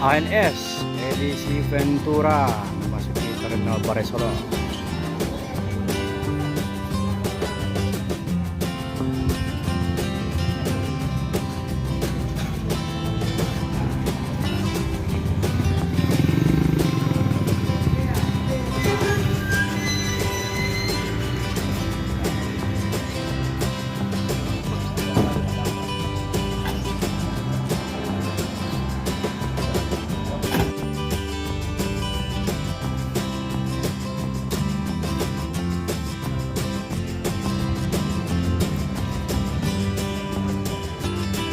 ANS edisi Ventura memasuki Terminal Barai Solo.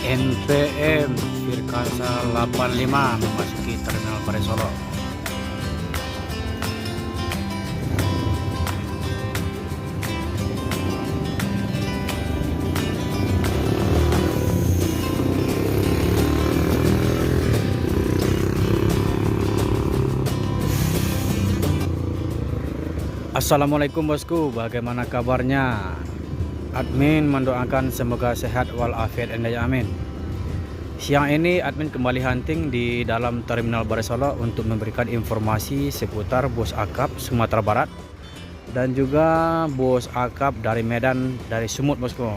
NPM Firkansa 85 memasuki Terminal Barai Solo. Assalamualaikum bosku, bagaimana kabarnya? Admin mendoakan semoga sehat walafiat endaya amin. Siang ini admin kembali hunting di dalam Terminal Barai Solo untuk memberikan informasi seputar bus akap Sumatera Barat dan juga bus akap dari Medan, dari Sumut bosku.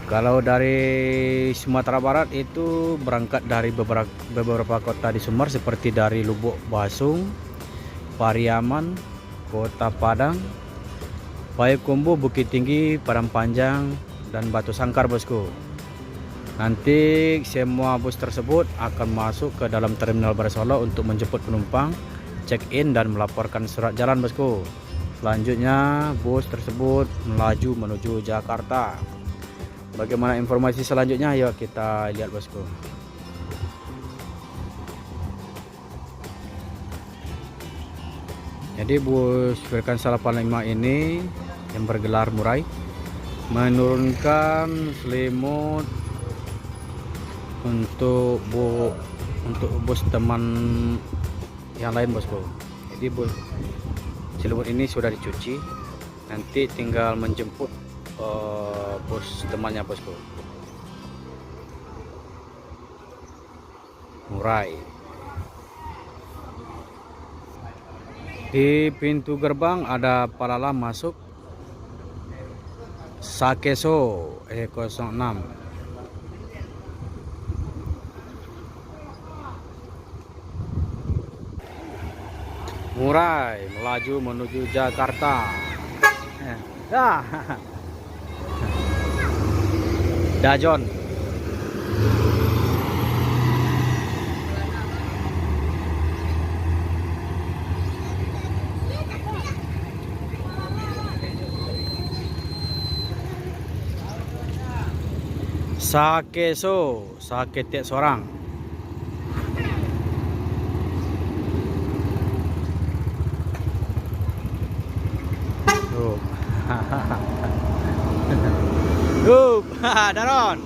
Kalau dari Sumatera Barat itu berangkat dari beberapa kota di Sumber seperti dari Lubuk Basung, Pariaman, Kota Padang, Payakumbuh, Bukit Tinggi, Padang Panjang, dan Batu Sangkar bosku. Nanti semua bus tersebut akan masuk ke dalam Terminal Barai Solo untuk menjemput penumpang, check-in dan melaporkan surat jalan bosku. Selanjutnya bus tersebut melaju menuju Jakarta. Bagaimana informasi selanjutnya? Yuk kita lihat bosku. Jadi bus Firkansa 85 ini yang bergelar Murai menurunkan selimut untuk bus teman yang lain bosku. Jadi bus selimut ini sudah dicuci, nanti tinggal menjemput bus temannya bosku. Murai. Di pintu gerbang ada palalang masuk Sakeso E06. Murai melaju menuju Jakarta. Dajon. Sakeso, sake tiap seorang. Tuh. Tuh, Daron.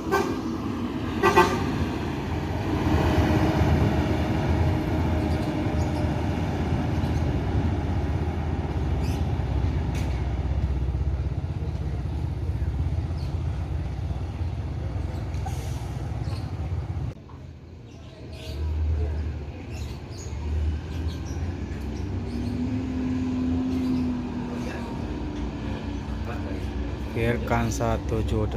Firkansa 78.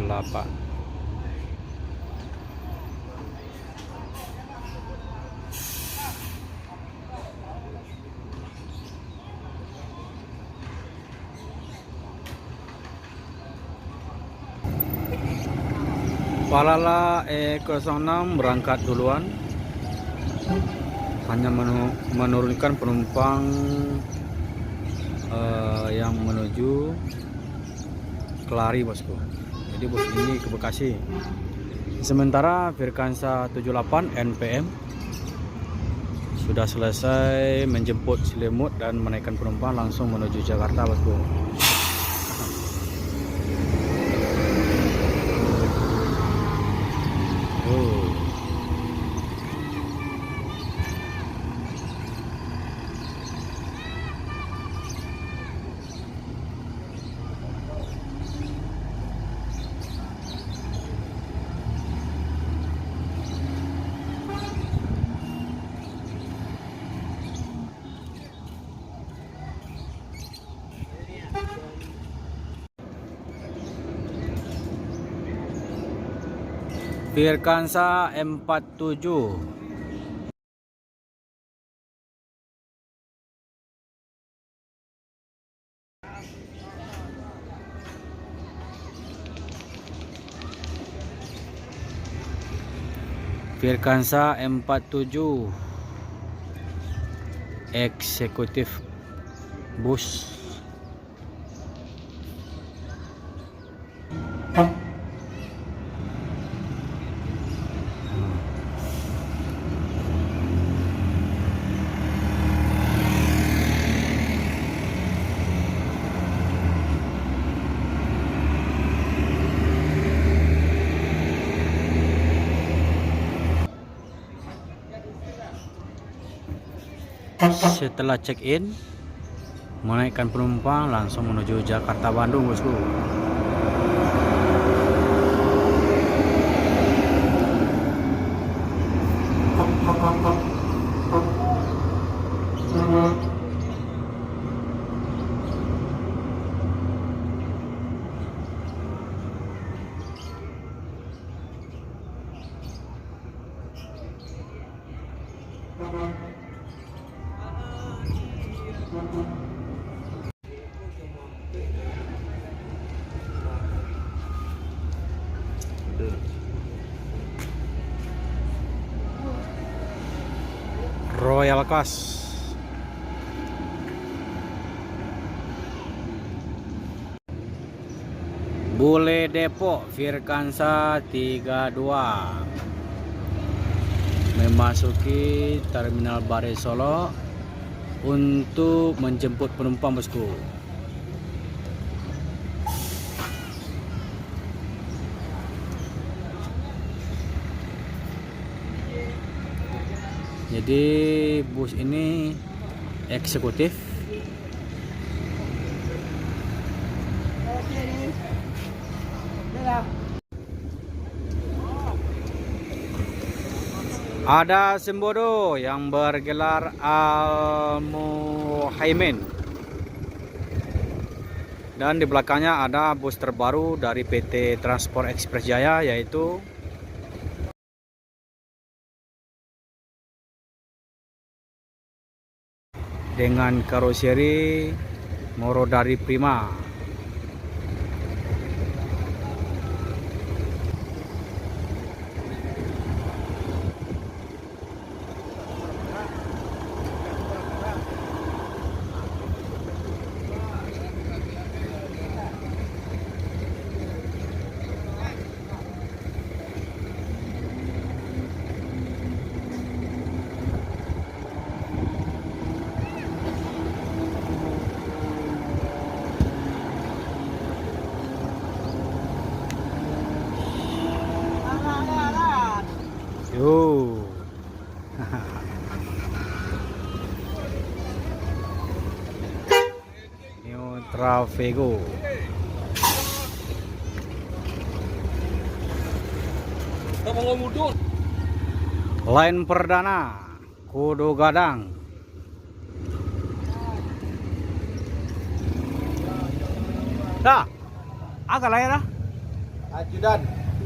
Palala E06 berangkat duluan, hanya menurunkan penumpang yang menuju Kelari bosku. Jadi bus ini ke Bekasi. Sementara Firkansa 78 NPM sudah selesai menjemput selimut dan menaikkan penumpang langsung menuju Jakarta bosku. Virkansa 47. Virkansa 47 eksekutif bus. Setelah check-in, menaikkan penumpang langsung menuju Jakarta Bandung, bosku. Royal Class. Bule Depok Virkansa 32 memasuki Terminal Bare Solo untuk menjemput penumpang, bosku. Jadi bus ini eksekutif. Ada Sembodo yang bergelar Al Muhaimin. Dan di belakangnya ada bus terbaru dari PT Transport Express Jaya, yaitu dengan karoseri Morodari Prima. Yo. New Travego. Line perdana Kudu Gadang. Dah. Agak lain dah. Ajudan.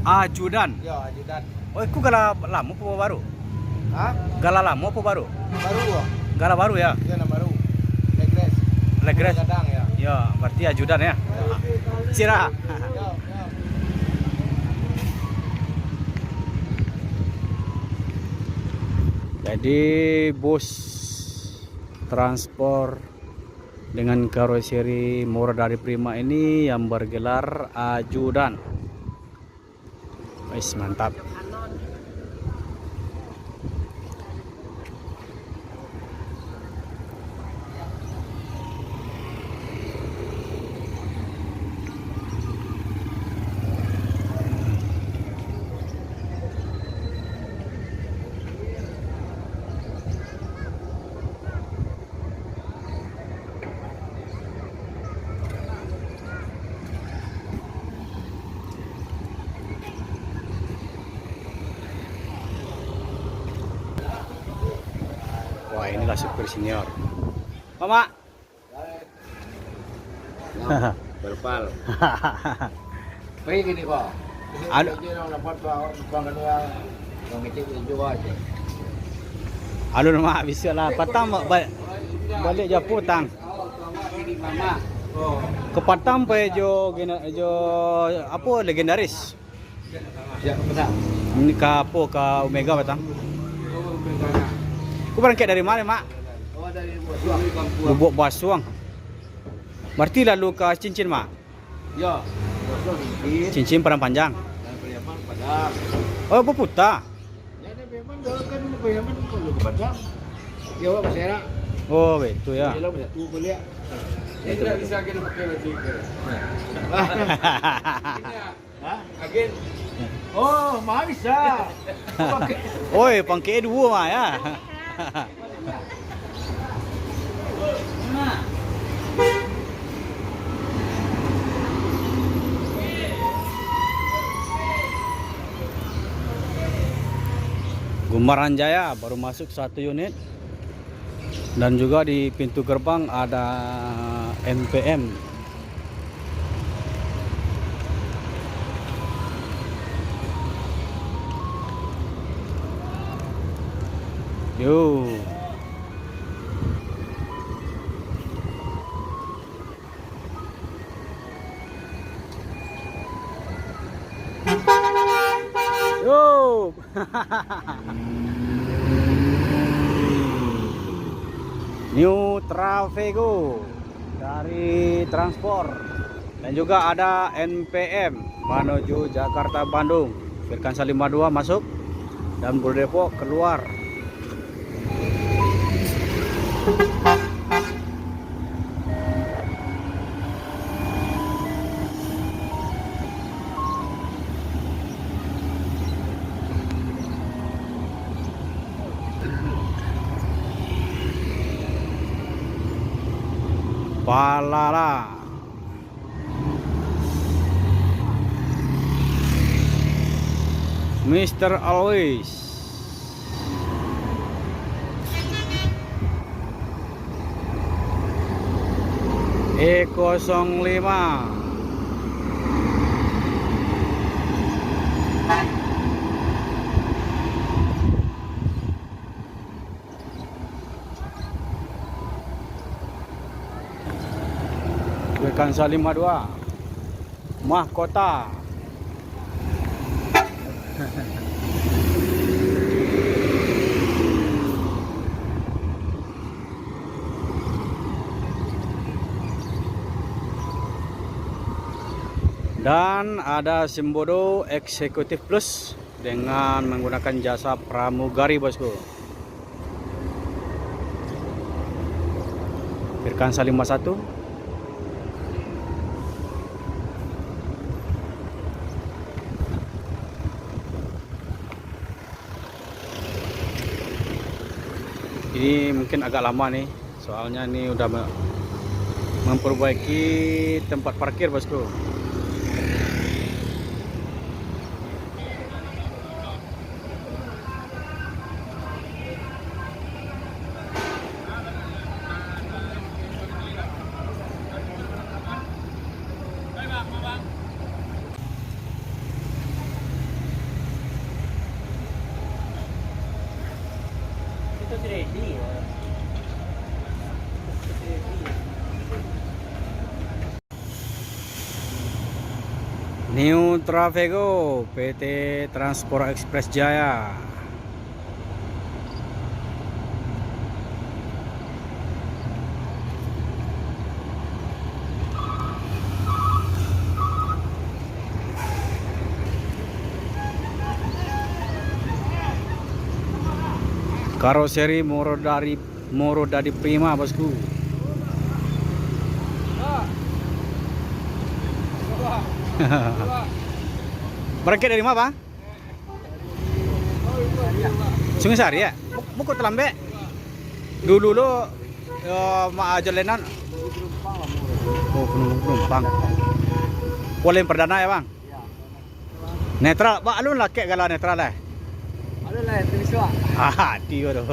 Ajudan. Ya, ajudan. Oh, itu gala lama apa baru? Hah? Gala lama apa baru? Baru ya? Gala baru ya? Iya, nama baru. Legres. Legres. Gadang ya. Ya, berarti ajudan ya. Sirah. Ya, ya. Jadi bus transport dengan karoseri Morodari Prima ini yang bergelar ajudan. Wis, mantap. Wah, inilah supir senior. Mama. Berpal. Pergi gini, Pak. Anu, Dia orang dapat bang dia yang kecil jual aja. alun mak bisa lah. Patam balik je putang. Mama. Oh. Ke Patam pe jo apa legendaris. Ya, benar. Ini ke Omega Patam. Kau berangkat dari mana mak? Oh, dari Buasuang kampung. Lubuk Basuang. Berarti lalu ke Cincin mak. Ya. Buasuang ini. Cincin Padang Panjang. Dan Pariaman Padang. Oh, Puputa. Ya, memang dah kan Pariaman kalau ke Padang. Ya, Pak Bersera. Oh, itu ya. Dia lah tu boleh. Tidak bisa kita pakai baju ke. Hah? Agen. Oh, mah bisa. Pakai. Oi, pangke dua mah ya. Gumaran Jaya baru masuk 1 unit. Dan juga di pintu gerbang ada NPM. Yo. Yo. New Travego dari Transport. Dan juga ada NPM menuju Jakarta Bandung. Firkansa 52 masuk dan Burdepok keluar. Palala. Mr. Always. E05. Firkansa 52. Mahkota. Dan ada Simbodo Executive Plus dengan menggunakan jasa pramugari bosku. Firkansa 51. Ini mungkin agak lama nih, soalnya ini udah memperbaiki tempat parkir bosku. New Travego PT Transport Express Jaya. Karoseri Morodadi Prima bosku. Berangkat dari mana, Bang? Sungai Sari ya? Buku Telambe. Dulu lo mak jalanan. Oh, penumpang. Polen perdana ya, Bang? Netral, Bang, alun lah kayak galau netral lah. Alun lah tulis wak. Ah, tiga tu.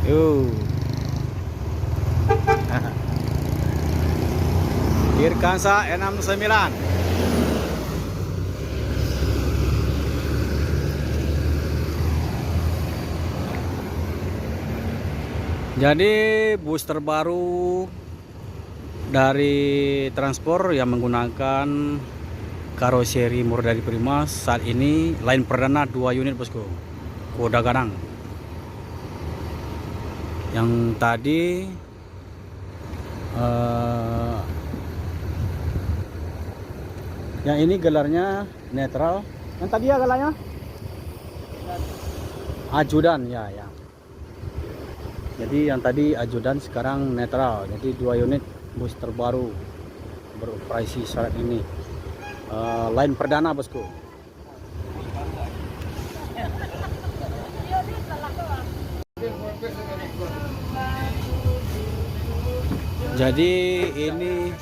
Yo. Firkansa 69. Jadi bus terbaru dari Transport yang menggunakan karoseri murah dari Prima saat ini line perdana 2 unit bosku, Koda Gadang. Yang tadi yang ini gelarnya netral. Yang tadi ya gelarnya ajudan ya ya. Jadi yang tadi ajudan sekarang netral. Jadi 2 unit bus terbaru beroperasi saat ini. Line perdana bosku. Jadi ini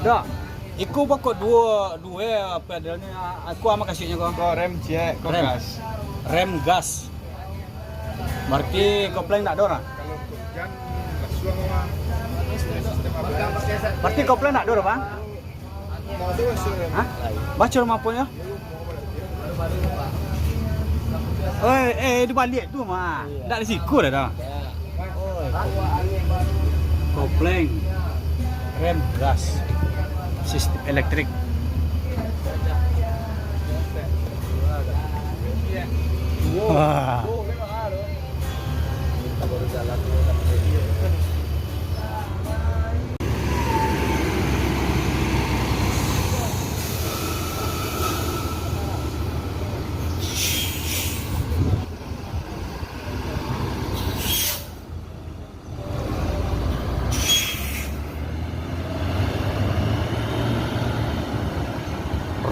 dah. Iku pokok dua pedalnya. Aku ama kasihnya kok. Rem cek, gas. Rem gas. Berarti kopling tak ada orang? Kalau hujan, kasuang mah. Berarti kopling tak ada orang, Bang? Mau tu kasuang. Hah? Baca rumah punya? Di balik tu mah. Tak ada siku dah. Kopling, rem gas, sistem elektrik. Wah.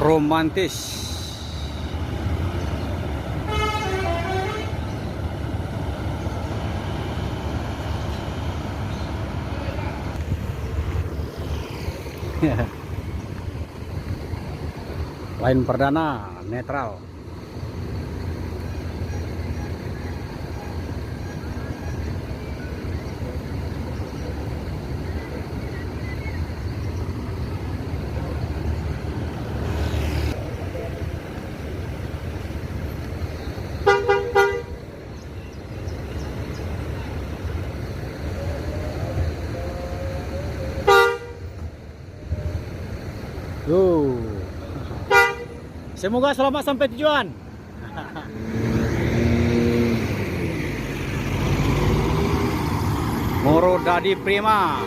Romantis. Line perdana netral. Tuh. Semoga selamat sampai tujuan. Moro Dadi Prima.